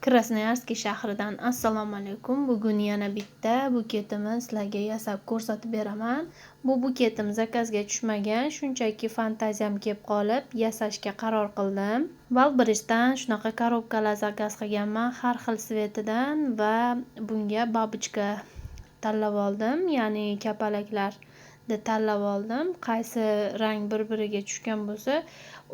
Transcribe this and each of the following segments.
Krasnoyarsk shahridan assalomu alaykum. Bugun yana bitta buketimiz sizlarga yasab ko'rsatib beraman. Bu buketim zakazga tushmagan, shunchaki fantaziyam kelib qolib yasashga qaror qildim. Wildberries'dan shunaqa korobkalar zakaz qilganman, har xil svetidan va bunga babuchka tanlab oldim, ya'ni kapalaklarni tanlab oldim. Qaysi rang bir-biriga tushgan bo'lsa,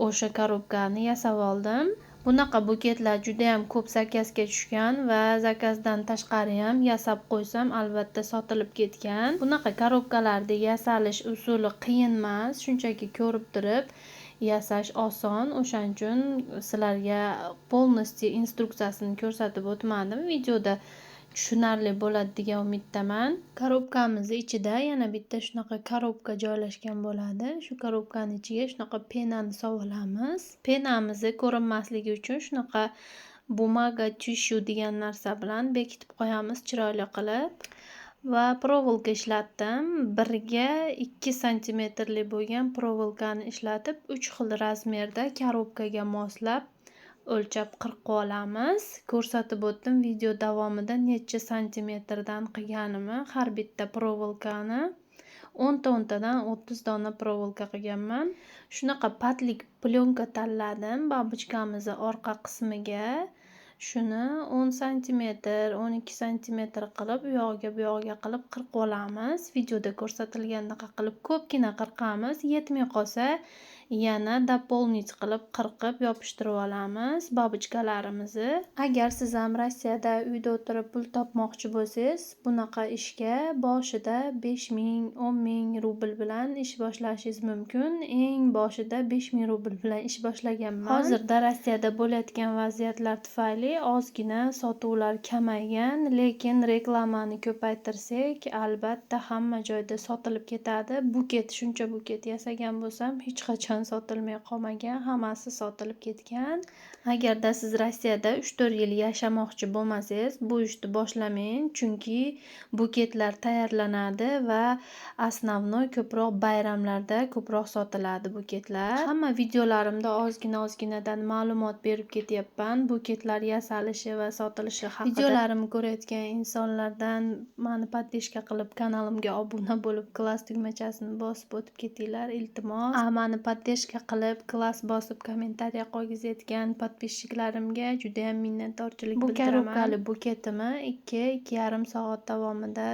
o'sha korobkani yasab oldim. Bunaqa buketlar juda ham ko'p zakazga tushgan va zakazdan tashqari ham yasab qo'ysam albatta sotilib ketgan. Bunaqa korobkalarda yasalish usuli qiyin emas, shunchaki ko'rib turib yasash oson. O'shaning uchun sizlarga полностью instruksiyasini ko'rsatib o'tmadim. Videoda tushunarli bo'ladi degan umiddaman. Korobkamiz ichida yana bitta shunaqa korobka joylashgan bo'ladi. Shu korobkaning ichiga shunaqa penani solamiz. Penamizni ko'rinmasligi uchun shunaqa bumaga tissue degan narsa bilan bekitib qo'yamiz chiroyli qilib. Va provolka ishlatdim. Biriga 2 santimetrli bo'lgan provolkani ishlatib 3 xil razmerda korobkaga moslab o'lchab qirqib olamiz. Ko'rsatib o'tdim video davomida necha santimetrdan qilganimni. Har bitta provolkani 10 tadan 30 dona provolka qilganman. Shunaqa patlik plyonka tanladim babuchkamizni orqa qismiga. Shuni 10 santimetr, 12 santimetr qilib bu yog'iga qilib qirqib olamiz. Videoda ko'rsatilgandaqa qilib ko'pgina qirqamiz. Yetmay qolsa yana doполнить qilib qirqib yopishtirib olamiz babuchkalarimizni. Agar siz ham Rossiyada uyda o'tirib pul topmoqchi bo'lsangiz, bunaqa ishga boshida 5000, 10000 rubl bilan ish boshlashingiz mumkin. Eng boshida 5000 rubl bilan ish boshlaganman. Hozirda Rossiyada bo'layotgan vaziyatlar tufayli ozgina sotuvlar kamaygan, lekin reklamani ko'paytirsak, albatta hamma joyda sotilib ketadi. Shuncha buket yasagan bo'lsam, hech qachon sotilmay qolmagan, hammasi sotilib ketgan. Agarda siz Rossiyada 3-4 yil yashamoqchi bo'lmasangiz, bu ishni boshlamang, chunki buketlar tayyorlanadi va основной ko'proq bayramlarda ko'proq sotiladi buketlar. Hamma videolarimda ozginadan ma'lumot berib ketyapman, buketlar yasalishi va sotilishi haqida. Videolarimni ko'rayotgan insonlardan meni podpishka qilib, kanalimga obuna bo'lib, klass tugmachasini bosib o'tib ketinglar, iltimos. Meni podpishka qilib, klass bosib kommentariya qo'ygizayotgan podpishchiklarimga juda ham minnatdorchilik bildiraman. Bu korobkali buketimni 2-2,5 soat davomida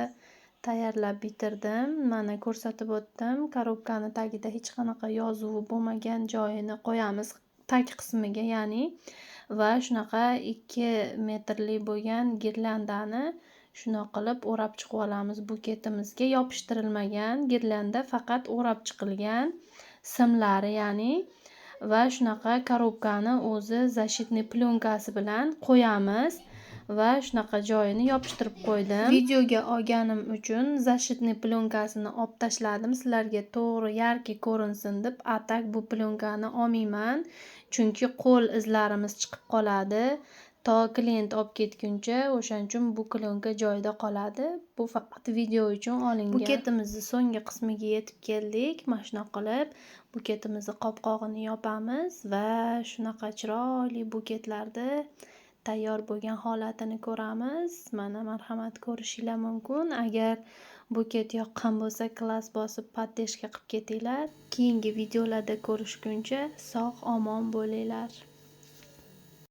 tayyorlab bitirdim. Mana ko'rsatib o'tdim. Korobkani tagida hech qanaqa yozuvi bo'lmagan joyini qo'yamiz tag qismiga, ya'ni va shunaqa 2 metrli bo'lgan girlandani shunaqa qilib o'rab chiqib olamiz. Buketimizga yopishtirilmagan girlanda, faqat o'rab chiqilgan simlari, ya'ni va shunaqa korobkani o'zi защитный plyonkasi bilan qo'yamiz va shunaqa joyini yopishtirib qo'ydim. Videoga olganim uchun защитный plyonkasini olib tashladim, sizlarga to'g'ri yarki ko'rinsin deb. Atak bu plyonkani olmayman, chunki qo'l izlarimiz chiqib qoladi. To klient olib ketguncha, o'shaning uchun bu plyonka joyida qoladi. Bu faqat video uchun olingan. Buketimizni so'nggi qismiga yetib keldik. Mana shunaqa qilib buketimizni qopqog'ini yopamiz va shunaqa chiroyli buketlarni tayyor bo'lgan holatini ko'ramiz. Mana marhamat ko'rishinglar mumkin. Agar buket yoqqan bo'lsa, klass bosib podpishka qilib ketinglar. Keyingi videolarda ko'rishguncha sog' omon bo'linglar.